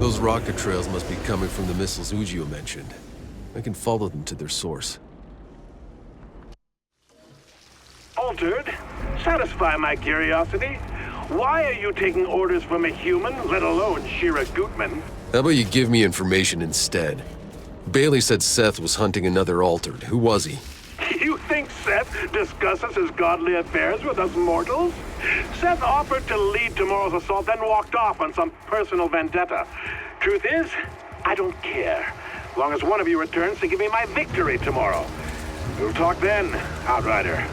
Those rocket trails must be coming from the missiles Ujio mentioned. I can follow them to their source. Altered? Satisfy my curiosity. Why are you taking orders from a human, let alone Shira Gutman? How about you give me information instead? Bailey said Seth was hunting another Altered. Who was he? You think Seth discusses his godly affairs with us mortals? Seth offered to lead tomorrow's assault, then walked off on some personal vendetta. Truth is, I don't care. As long as one of you returns to give me my victory tomorrow. We'll talk then, Outrider.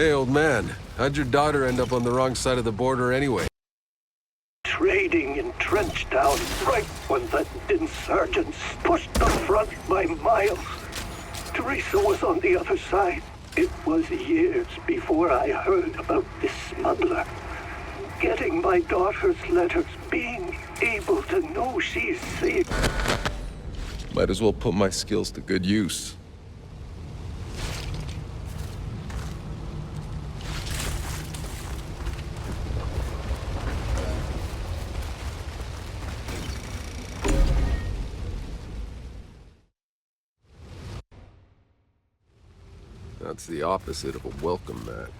Hey, old man. How'd your daughter end up on the wrong side of the border anyway? Trading in Trenchtown right when the insurgents pushed the front by miles. Teresa was on the other side. It was years before I heard about this smuggler. Getting my daughter's letters, being able to know she's safe. Might as well put my skills to good use. That's the opposite of a welcome mat.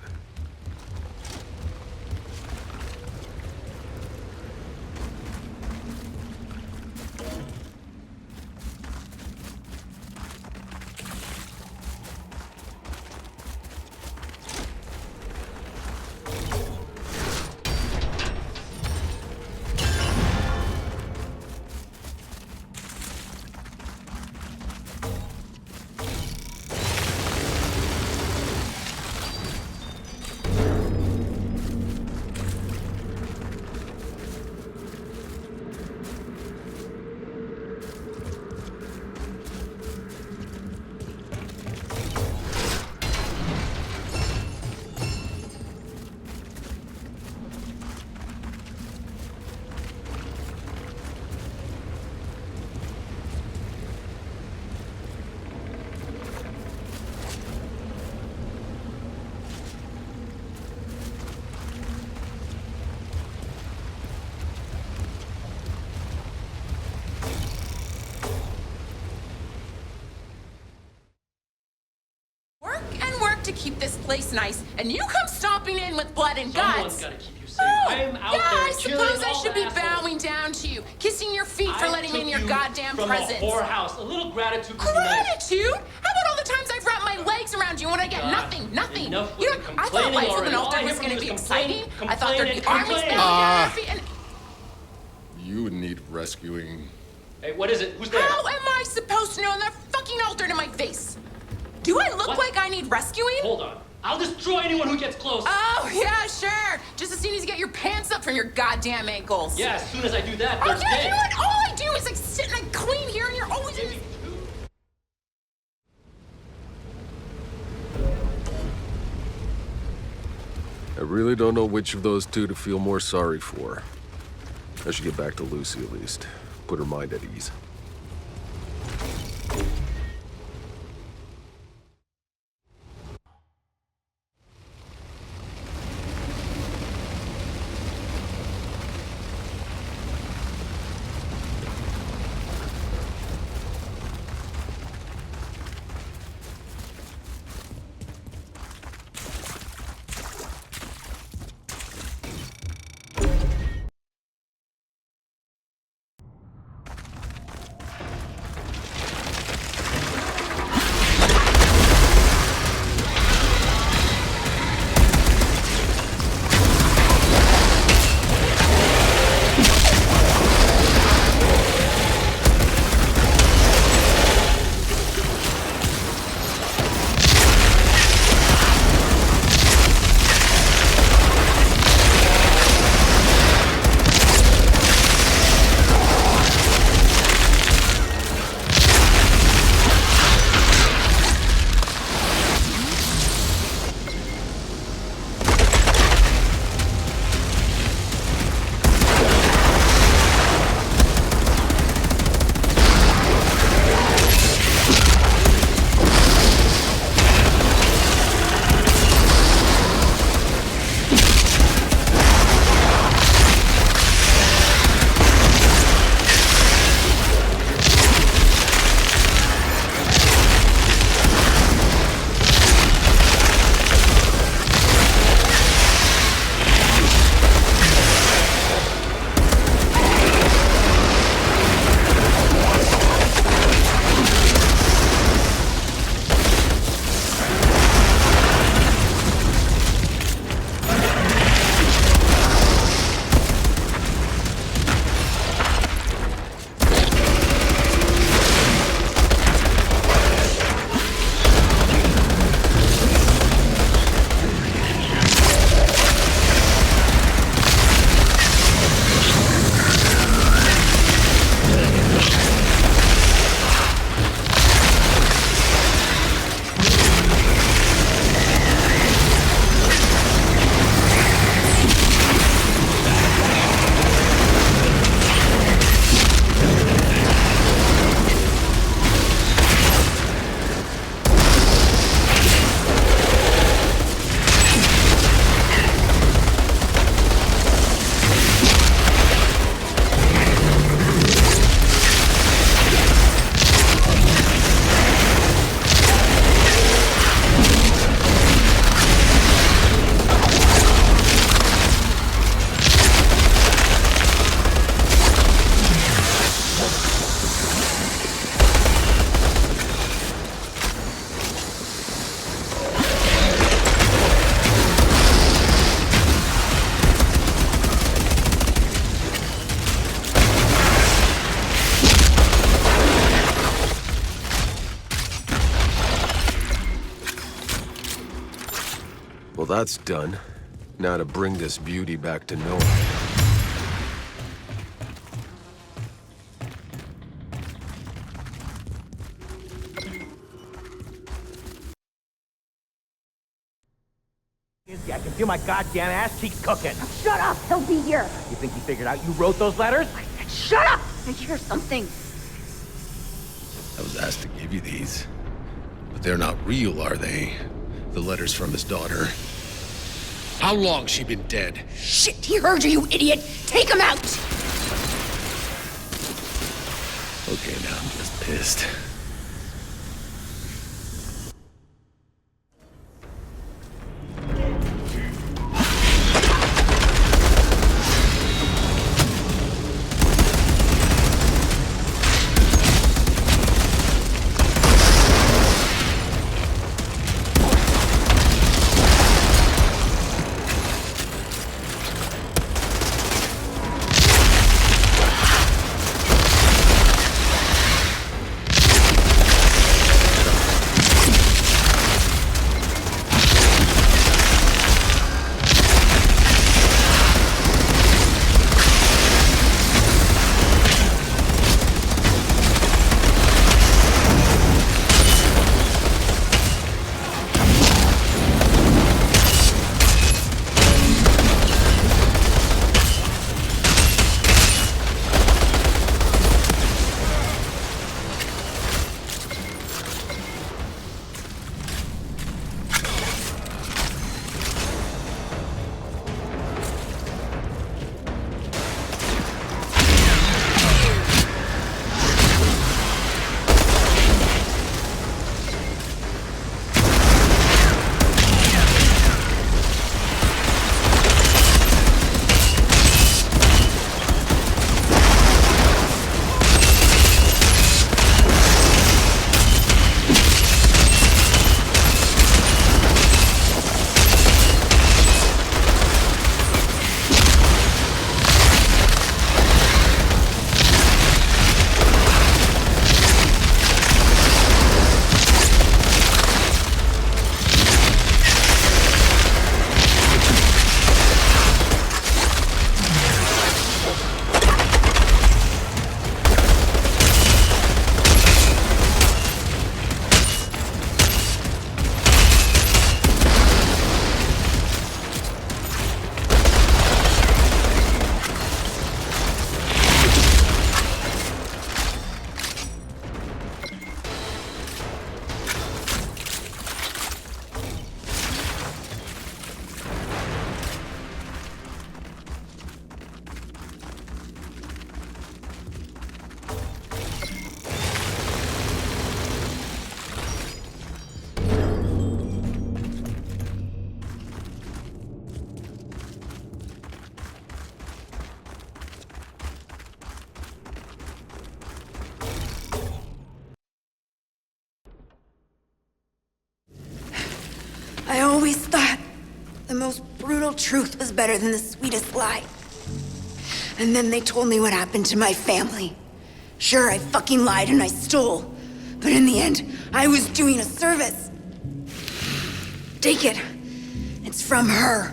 To keep this place nice, and you come stomping in with blood and Someone's guts. gotta keep you safe. Oh, I'm out yeah, there I killing suppose I all should the be assholes. bowing down to you, kissing your feet for letting me in your goddamn from presence. A whorehouse. A little gratitude would be nice. Gratitude? How about all the times I've wrapped my legs around you and I get God, nothing? enough You with know, the I thought complaining life with an already. All altar I hear was from going to you be is exciting. complain, I thought there'd be complain, armies and standing down our feet and... You need rescuing. Hey, what is it? Who's there? How am I supposed to know that fucking altar to my face? Do I look What? like I need rescuing? Hold on. I'll destroy anyone who gets close. Oh, yeah, sure. Just as soon as you get your pants up from your goddamn ankles. Yeah, as soon as I do that, Oh, there's yeah, dead. you know what? All I do is like sit and I clean here and you're always in Maybe two. I really don't know which of those two to feel more sorry for. I should get back to Lucy at least. Put her mind at ease. Well, that's done. Now to bring this beauty back to Noah. I can feel my goddamn ass cheeks cooking. Shut up! He'll be here! You think he figured out you wrote those letters? Shut up! I hear something. I was asked to give you these. But they're not real, are they? The letters from his daughter. How long's she been dead? Shit, he heard you, you idiot! Take him out! Okay, now I'm just pissed. I always thought the most brutal truth was better than the sweetest lie. And then they told me what happened to my family. Sure, I fucking lied and I stole. But in the end, I was doing a service. Take it. It's from her.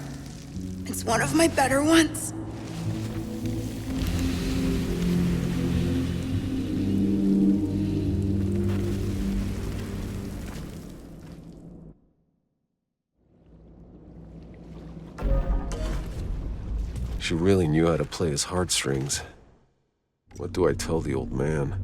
It's one of my better ones. She really knew how to play his heartstrings. What do I tell the old man?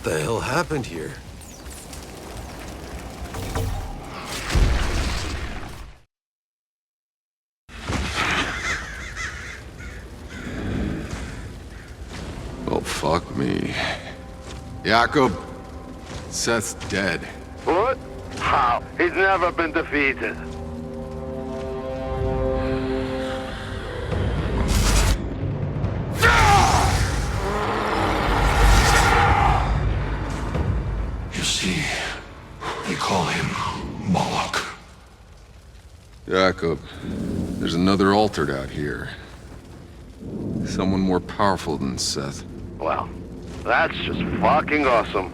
the hell happened here? Oh, fuck me. Jacob, Seth's dead. What? How? He's never been defeated. You see, they call him Moloch. Jacob, there's another altered out here. Someone more powerful than Seth. Well, that's just fucking awesome.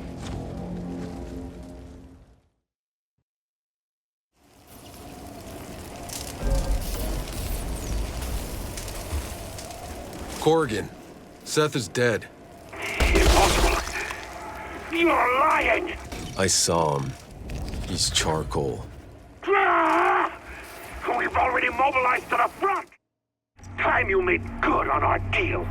Corrigan, Seth is dead. Impossible. You're lying! I saw him. He's charcoal. Ah! We've already mobilized to the front! Time you made good on our deal.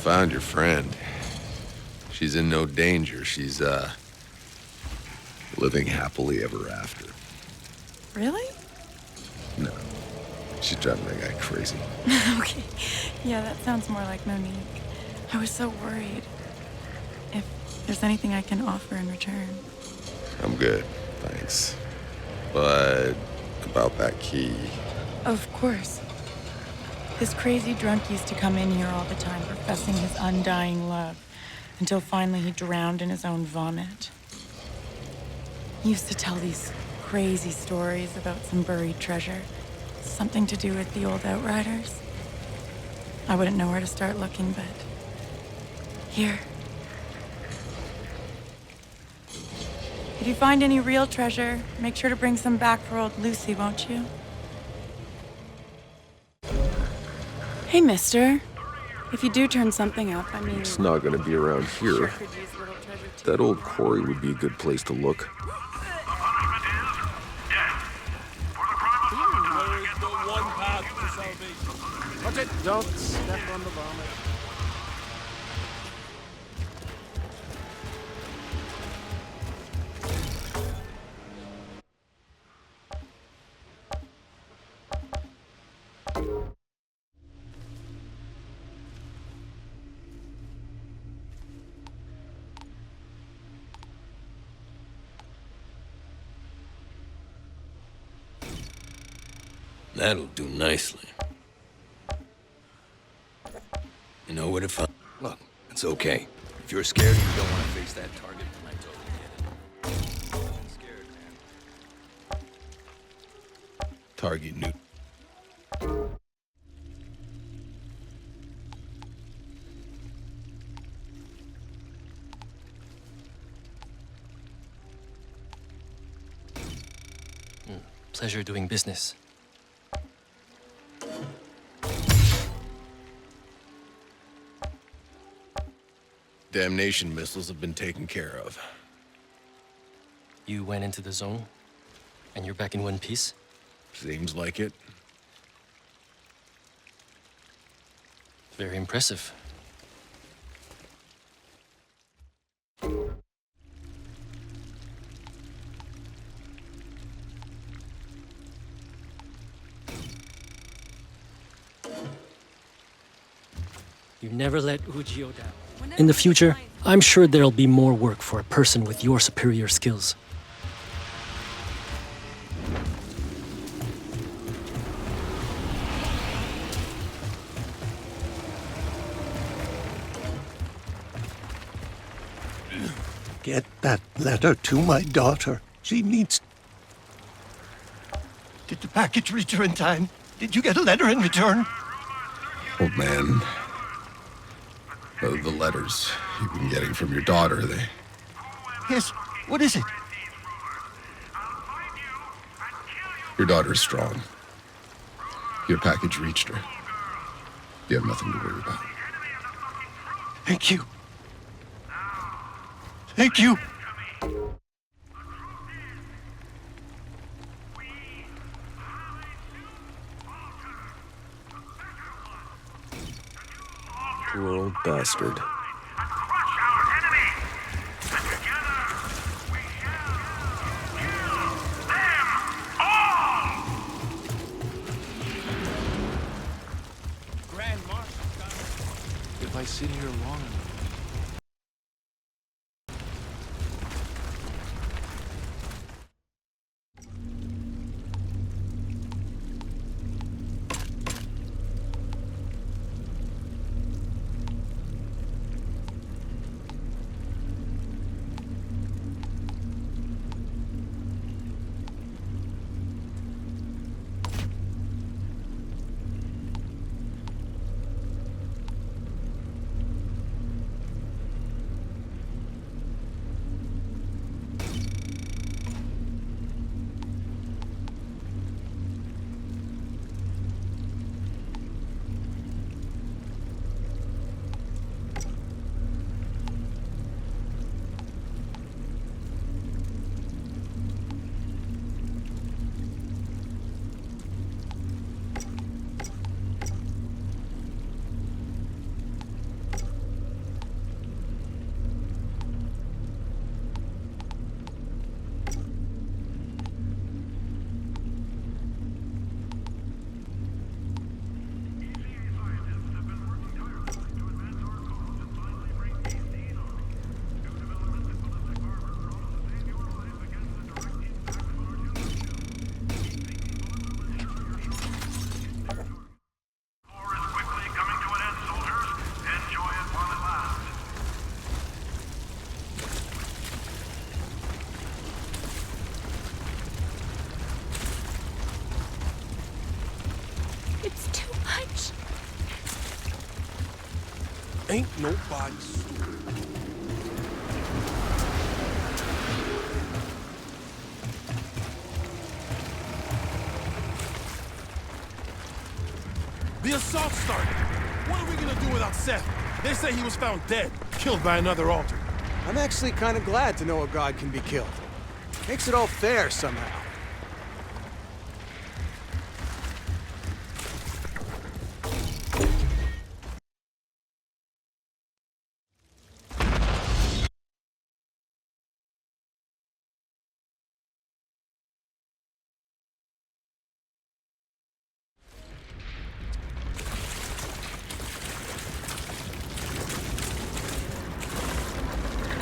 Found your friend. She's in no danger. She's, living happily ever after. Really? No. She's driving that guy crazy. Okay. Yeah, that sounds more like Monique. I was so worried. If there's anything I can offer in return. I'm good, thanks. But about that key... Of course. This crazy drunk used to come in here all the time, professing his undying love, until finally he drowned in his own vomit. He used to tell these crazy stories about some buried treasure, something to do with the old Outriders. I wouldn't know where to start looking, but here. If you find any real treasure, make sure to bring some back for old Lucy, won't you? Hey, mister. If you do turn something up, I mean... It's not gonna be around here. That old quarry would be a good place to look. Don't step on the vomit. That'll do nicely. You know what if I... Look, it's okay. If you're scared, you don't want to face that target, then I totally get it. I'm scared, man. Target new... Pleasure doing business. Damnation missiles have been taken care of. You went into the zone, and you're back in one piece? Seems like it. Very impressive. You never let Ujio down. In the future, I'm sure there'll be more work for a person with your superior skills. Get that letter to my daughter. She needs... Did the package reach her in time? Did you get a letter in return? Old man. The letters you've been getting from your daughter, they... Yes, what is it? Your daughter's strong. Your package reached her. You have nothing to worry about. Thank you. Thank you. Poor old bastard. If I sit here long enough. Ain't nobody. The assault started. What are we gonna do without Seth? They say he was found dead, killed by another altar. I'm actually kind of glad to know a god can be killed. Makes it all fair somehow.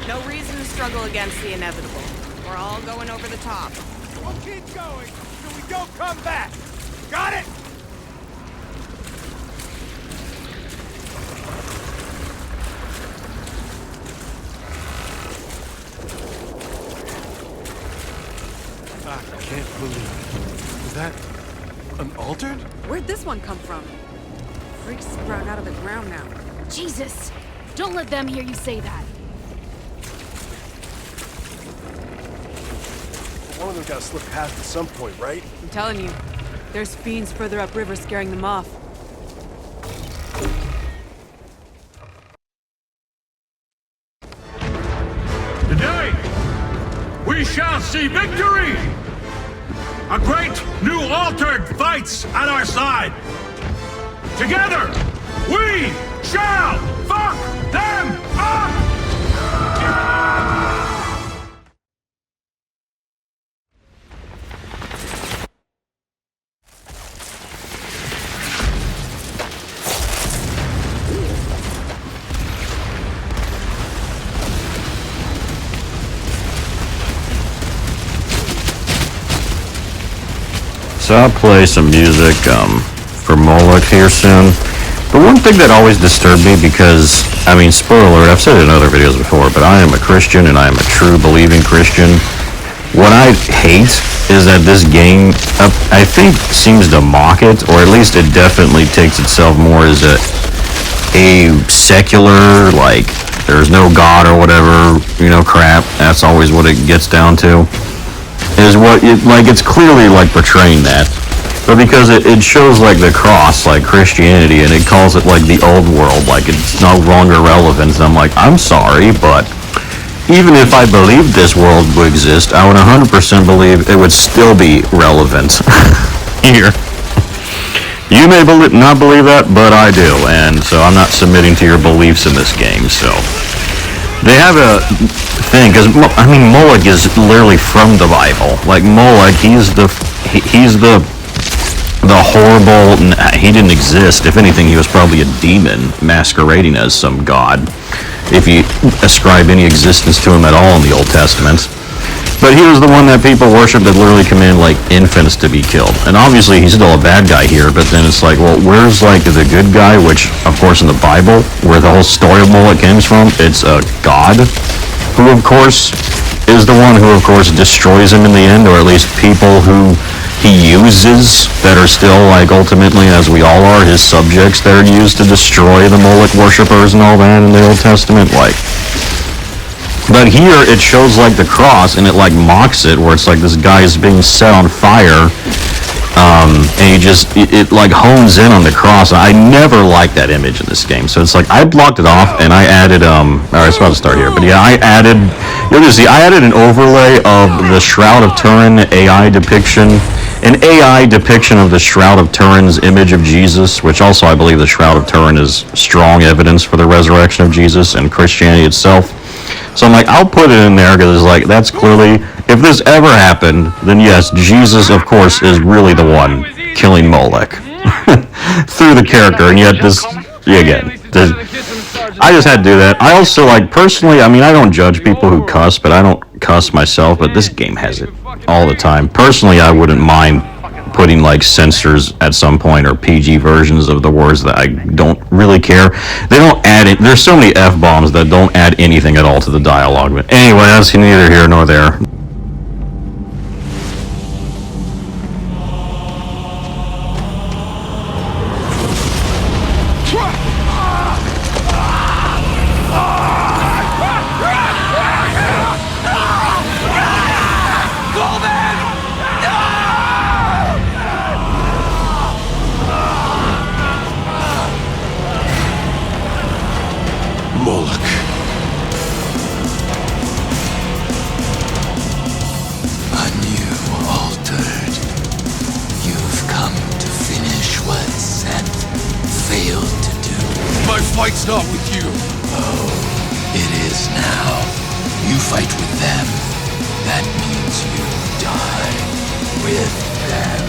No reason to struggle against the inevitable. We're all going over the top. We'll keep going till we don't come back. Got it? I can't believe it. Is that an altered? Where'd this one come from? Freaks sprout out of the ground now. Jesus! Don't let them hear you say that. One of them gotta slip past at some point, right? I'm telling you, there's fiends further upriver scaring them off. Today, we shall see victory! A great new altered fights at our side! Together, we shall fuck them up! So I'll play some music for Moloch here soon. But one thing that always disturbed me, because, I mean, spoiler alert, I've said it in other videos before, but I am a Christian and I am a true believing Christian. What I hate is that this game, I think, seems to mock it, or at least it definitely takes itself more as a secular, like, there's no God or whatever, you know, crap. That's always what it gets down to. Is what it, like, it's clearly like portraying that, but because it shows like the cross, like Christianity, and it calls it like the old world, like it's no longer relevant. And I'm like, I'm sorry, but even if I believed this world would exist, I would 100% believe it would still be relevant here. You may not believe that, but I do, and so I'm not submitting to your beliefs in this game. So they have a thing, because I mean, Moloch is literally from the Bible. Like Moloch, he's the horrible. He didn't exist. If anything, he was probably a demon masquerading as some god, if you ascribe any existence to him at all in the Old Testament. But he was the one that people worship, that literally command like infants to be killed. And obviously he's still a bad guy here, but then it's like, well, where's like the good guy? Which, of course, in the Bible, where the whole story of Moloch comes from, it's a god, who of course is the one who of course destroys him in the end, or at least people who he uses that are still, like, ultimately, as we all are, his subjects that are used to destroy the Moloch worshippers and all that in the Old Testament, like. But here it shows like the cross, and it like mocks it, where it's like this guy is being set on fire, and he just, it like hones in on the cross. I never liked that image in this game, so it's like I blocked it off, and I added, alright, it's about to start here, but yeah, you'll just see, I added an overlay of the Shroud of Turin AI depiction, an AI depiction of the Shroud of Turin's image of Jesus, which also I believe the Shroud of Turin is strong evidence for the resurrection of Jesus and Christianity itself. So I'm like, I'll put it in there, because it's like, that's clearly, if this ever happened, then yes, Jesus, of course, is really the one killing Moloch through the character, and yet this, again, I just had to do that. I also, like, personally, I mean, I don't judge people who cuss, but I don't cuss myself, but this game has it all the time. Personally, I wouldn't mind putting like censors at some point, or PG versions of the words that I don't really care. They don't add it. There's so many F-bombs that don't add anything at all to the dialogue. But anyway, that's neither here nor there. Moloch. A new altered. You've come to finish what Seth failed to do. My fight's not with you. Oh, it is now. You fight with them. That means you die with them.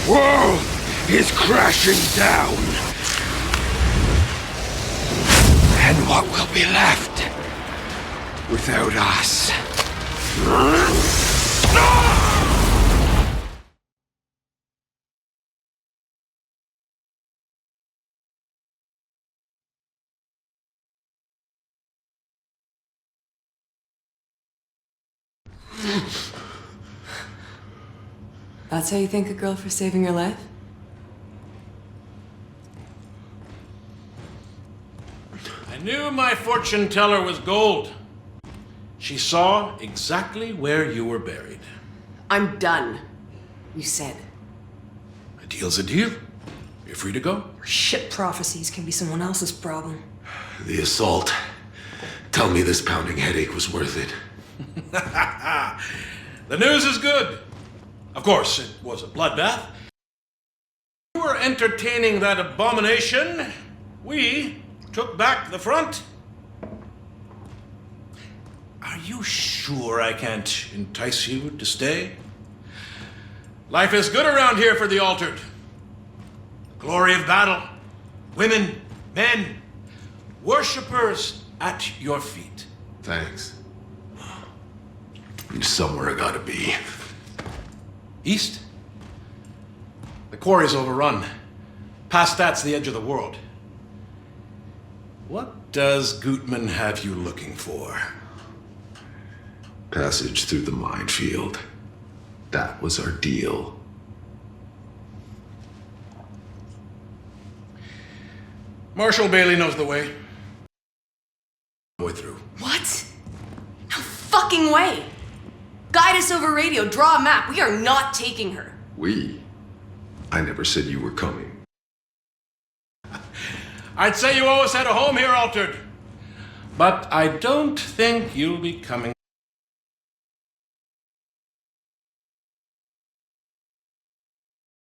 world is crashing down. And what will be left without us? That's how you thank a girl for saving your life? I knew my fortune teller was gold. She saw exactly where you were buried. I'm done. You said. A deal's a deal. You're free to go. Your shit prophecies can be someone else's problem. The assault. Tell me this pounding headache was worth it. The news is good. Of course, it was a bloodbath. You were entertaining that abomination. We took back the front. Are you sure I can't entice you to stay? Life is good around here for the altered. The glory of battle. Women, men, worshippers at your feet. Thanks. There's somewhere I gotta be. East? The quarry's overrun. Past that's the edge of the world. What does Gutman have you looking for? Passage through the minefield. That was our deal. Marshal Bailey knows the way. Way through. What? No fucking way! Guide us over radio, draw a map. We are not taking her. We? I never said you were coming. I'd say you always had a home here, Altered. But I don't think you'll be coming